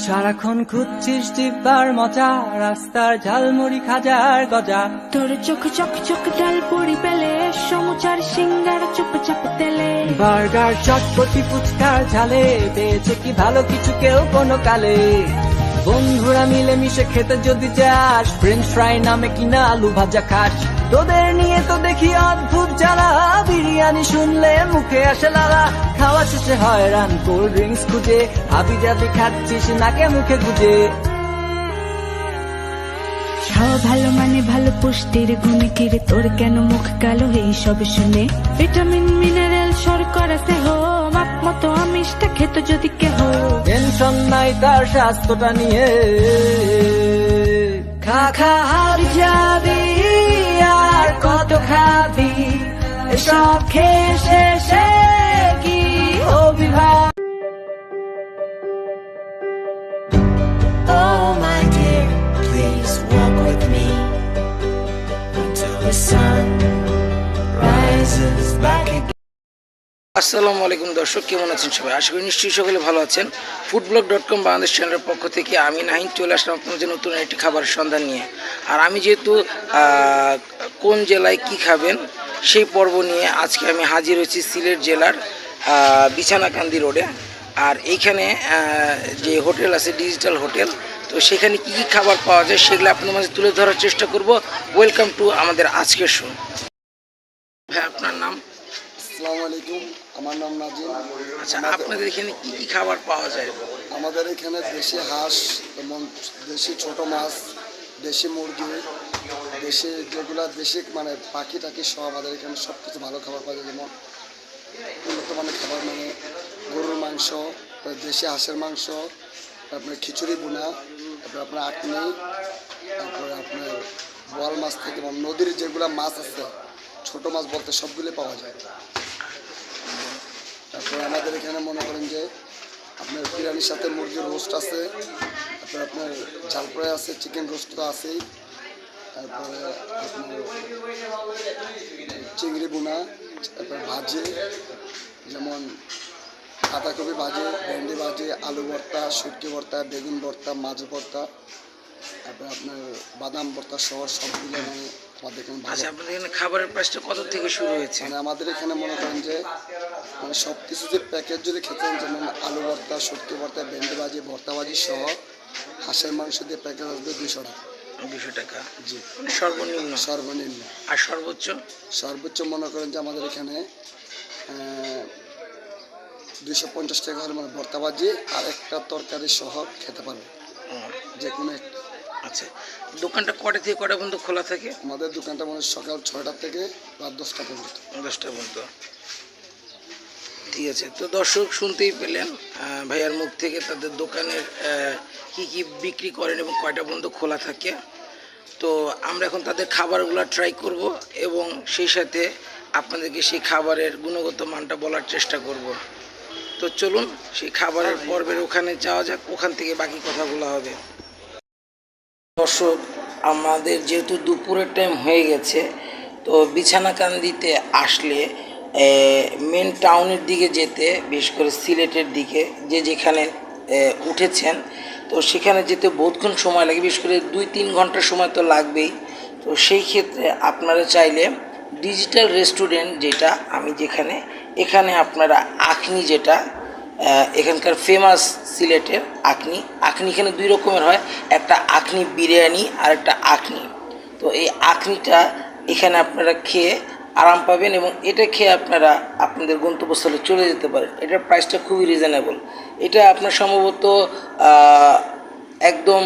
সারাক্ষণ খুঁজছিস টিপার মজা, রাস্তার ঝালমুড়ি খাজার গজা। তোর চোখ চক চক ডাল পড়ি পেলে, সমুচার সিঙ্গার চুপ চাপ তেলে। বার্গার চটপটি ফুচকার ঝালে, পেয়েছে কি ভালো কিছু কেউ কোনো কালে। বন্ধুরা মিলে মিশে খেতে যদি যাস, ফ্রেঞ্চ ফ্রাই নামে কিনা আলু ভাজা খাস। তোদের নিয়ে তো দেখি অদ্ভুত জ্বালা, বিরিয়ানি শুনলে মুখে আসে লালা। খাওয়া শেষে হয়রান কোল্ড ড্রিঙ্কস খুঁজে, হাবি জাবি খাচ্ছিস নাকে মুখে গুজে। খাওয়া ভালো মানে ভালো, পুষ্টির গুণে কিরে তোর কেন মুখ কালো এই সব শুনে। ভিটামিন মিনারেল শর্করা দেহ, মাপ মতো আমিষটা খেত যদি কেহ। টেনশন নাই তার স্বাস্থ্যটা নিয়ে, খা খা হাবি যাবি আর কত খাবি, এসব খেয়ে শেষে কি হবি ভাই। Oh my dear, please walk with me until the sun rises back again. আসসালামু আলাইকুম দর্শক, কেমন আছেন সবাই? আশা করি নিশ্চয়ই সকলে ভালো আছেন। ফুডব্লগ.com বাংলাদেশ চ্যানেলের পক্ষ থেকে আমি নাহিন চলে আসলাম আপনাদের নতুন একটি খাবারের সন্ধান নিয়ে। আর আমি যেহেতু কোন জেলায় কি খাবেন সেই পর্ব নিয়ে আজকে আমি হাজির হয়েছি সিলেট জেলার বিছানাকান্দি রোডে। আর এইখানে যে হোটেল আছে ডিজিটাল হোটেল, তো সেখানে কী কী খাবার পাওয়া যায় সেগুলো আপনাদের মাঝে তুলে ধরার চেষ্টা করব। ওয়েলকাম টু আমাদের আজকের শো। ভাই আপনার নাম? আসসালামু আলাইকুম, আমার নাম নাজিম। আচ্ছা, আপনাদের এখানে কি কি খাবার পাওয়া যায়? আমাদের এখানে দেশি হাঁস এবং দেশি ছোট মাছ, দেশি মুরগি, দেশি যেগুলো দেশি মানে পাখি টাকি সব আমাদের এখানে সব কিছু ভালো খাবার পাওয়া যায়। যেমন উন্নত মানের খাবার মানে গরুর মাংস, দেশি হাঁসের মাংস, তারপরে খিচুড়ি বোনা, তারপরে আপনার আটনি, তারপরে আপনার বোয়াল মাছ থেকে নদীর যেগুলো মাছ আছে ছোট মাছ বলতে সবগুলো পাওয়া যায়। তারপরে আমাদের এখানে মনে করেন যে আপনার বিরিয়ানির সাথে মুরগির রোস্ট আছে, তারপরে আপনার ঝাল ফ্রাই আছে, চিকেন রোস্ট তো আছেই, তারপরে আপনার চিংড়ি বোনা, তারপরে ভাজি যেমন বাঁধাকপি ভাজি, ভেন্ডি ভাজি, আলু ভর্তা, শুটকি ভর্তা, বেগুন ভর্তা, মাছ ভর্তা, তারপরে আপনার বাদাম ভর্তা সহ সবগুলো মানে আমাদের এখানে ভালো। আচ্ছা, আপনাদের এখানে খাবারের প্রাইসটা কত থেকে শুরু হয়েছে? মানে আমাদের এখানে মনে করেন যে মানে সব কিছু যে প্যাকেজ যদি খেতে চান, যেমন আলু ভর্তা, শুটকি ভর্তা, ভেন্ডি ভাজি, ভর্তা ভাজি সহ হাঁসের মাংস দিয়ে প্যাকেজ আসবে 200 টাকা। 200 টাকা? জি, মানে সর্বনিম্ন। সর্বনিম্ন। আর সর্বোচ্চ? সর্বোচ্চ মনে করেন যে আমাদের এখানে 250 টাকা হলে মানে ভর্তা ভাজি আর একটা তরকারি সহ খেতে পারবে যে কোনো একটা। আচ্ছা, দোকানটা কটা থেকে কটা পর্যন্ত খোলা থাকে? আমাদের দোকানটা মানে সকাল 6টা থেকে রাত 10টা পর্যন্ত। 10টা পর্যন্ত। ঠিক আছে, তো দর্শক শুনতেই পেলেন ভাইয়ার মুখ থেকে তাদের দোকানের কি কি বিক্রি করেন এবং কয়টা পর্যন্ত খোলা থাকে। তো আমরা এখন তাদের খাবারগুলো ট্রাই করব এবং সেই সাথে আপনাদেরকে সেই খাবারের গুণগত মানটা বলার চেষ্টা করব। তো চলুন সেই খাবারের পর্বের ওখানে যাওয়া যাক, ওখান থেকে বাকি কথাগুলো হবে। দর্শক, আমাদের যেহেতু দুপুরের টাইম হয়ে গেছে, তো বিছানাকান্দিতে আসলে মেন টাউনের দিকে যেতে, বিশেষ করে সিলেটের দিকে যে যেখানে উঠেছেন, তো সেখানে যেতে বহুতক্ষণ সময় লাগে, বিশেষ করে 2-3 ঘন্টার সময় তো লাগবেই। তো সেই ক্ষেত্রে আপনারা চাইলে ডিজিটাল রেস্টুরেন্ট, যেটা আমি যেখানে, এখানে আপনারা আখনি, যেটা এখানকার ফেমাস সিলেটের আখনি এখানে 2 রকমের হয়, একটা আখনি বিরিয়ানি আর একটা আখনি। তো এই আখনিটা এখানে আপনারা খেয়ে আরাম পাবেন এবং এটা খেয়ে আপনারা আপনাদের গন্তব্যস্থলে চলে যেতে পারেন। এটার প্রাইসটা খুবই রিজনেবল। এটা আপনার সম্ভবত একদম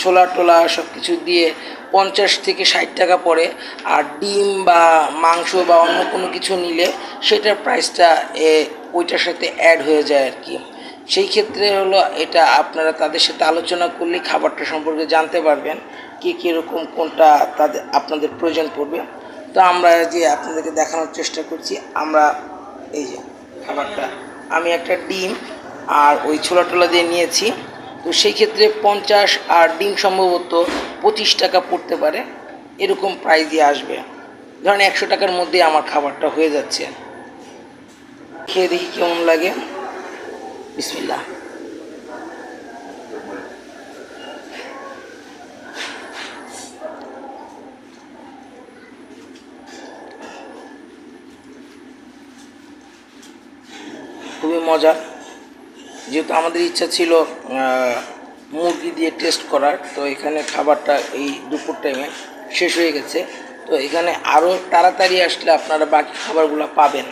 ছোলা টোলা সব কিছু দিয়ে 50 থেকে 60 টাকা পড়ে। আর ডিম বা মাংস বা অন্য কোনো কিছু নিলে সেটার প্রাইসটা ওইটার সাথে অ্যাড হয়ে যায় আর কি। সেই ক্ষেত্রে হলো এটা আপনারা তাদের সাথে আলোচনা করলে খাবারটা সম্পর্কে জানতে পারবেন কি কীরকম কোনটা তাদের আপনাদের প্রয়োজন পড়বে। তো আমরা যে আপনাদেরকে দেখানোর চেষ্টা করছি, আমরা এই যে খাবারটা আমি একটা ডিম আর ওই ছোলা টোলা দিয়ে নিয়েছি। তো সেই ক্ষেত্রে 50 আর ডিম সম্ভবত 25 টাকা পড়তে পারে, এরকম প্রাইস দিয়ে আসবে। ধরেন 100 টাকার মধ্যে আমার খাবারটা হয়ে যাচ্ছে। খেয়ে দেখি কেমন লাগে। বিসমিল্লাহ। মজার। যেহেতু আমাদের ইচ্ছা ছিল মুরগি দিয়ে টেস্ট করার, তো এখানে খাবারটা এই দুপুর টাইমে শেষ হয়ে গেছে। তো এখানে আরও তাড়াতাড়ি আসলে আপনারা বাকি খাবারগুলো পাবেন।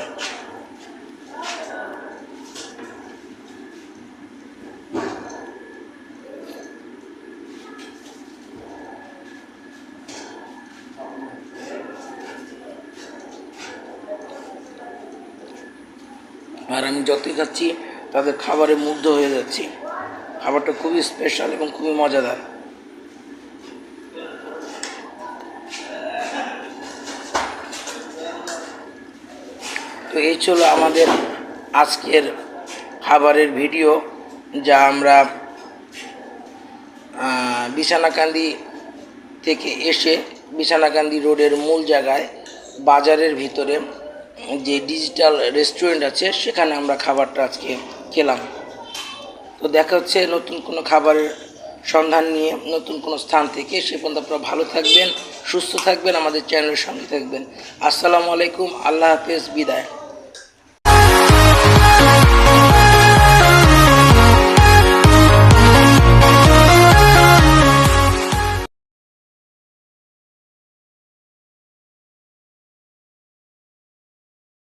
আর আমি যতই খাচ্ছি তাদের খাবারে মুগ্ধ হয়ে যাচ্ছি। খাবারটা খুবই স্পেশাল এবং খুবই মজাদার। তো এই ছিল আমাদের আজকের খাবারের ভিডিও, যা আমরা বিছানাকান্দি থেকে এসে বিছানাকান্দি রোডের মূল জায়গায় বাজারের ভিতরে যে ডিজিটাল রেস্টুরেন্ট আছে সেখানে আমরা খাবারটা আজকে খেলাম। তো দেখা হচ্ছে নতুন কোনো খাবারের সন্ধান নিয়ে নতুন কোনো স্থান থেকে। সে পর্যন্ত আপনারা ভালো থাকবেন, সুস্থ থাকবেন, আমাদের চ্যানেলের সঙ্গে থাকবেন। আসসালামু আলাইকুম, আল্লাহ হাফেজ, বিদায়।